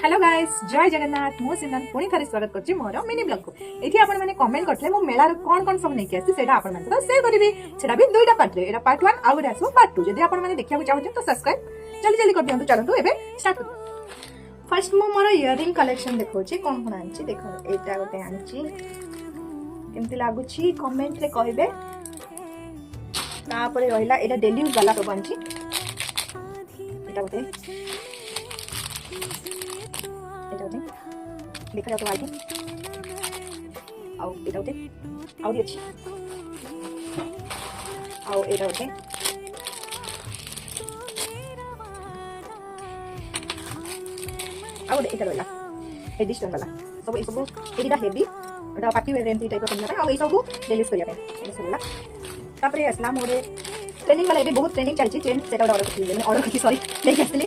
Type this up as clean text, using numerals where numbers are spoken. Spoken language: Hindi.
हेलो गाइस जय जगन्नाथ मु सिमरन पुणी थे स्वागत करछि मोर मिनी ब्लॉग को एठी आपण माने कमेंट करथले मो मेला रे कोन कोन सब नै के आसी सेटा आपण माने शेयर करबी सेटा भी दुईटा पार्ट रे एटा पार्ट 1 आ गुडा आसो पार्ट 2 जदि आपण माने देखिया को चाहू तो सब्सक्राइब जल्दी जल्दी कर दियंतु चलंतु एबे स्टार्ट कर फर्स्ट मो मोर इयरिंग कलेक्शन देखौछि कोन कोन आनछि देखो एटा गोटे आनछि केमति लागुछि कमेंट रे कहबे तापर रहिला एटा डेली यूज वाला सब आनछि एटा गोटे देखा जाता है आओ एटा होते आउरी अच्छी आओ एटा होते आओ एटा रहला एडिशन वाला सब ए सब एटा हेवी एटा पार्टी वेयर एंटी टाइप करना आ ए सब रिलीज करिया पे ए सब वाला तापर असला मोरे ट्रेनिंग वाला ए बहुत ट्रेनिंग चलची चेन सेटा ऑर्डर करथि ऑर्डर करथि सॉरी नहीं करथि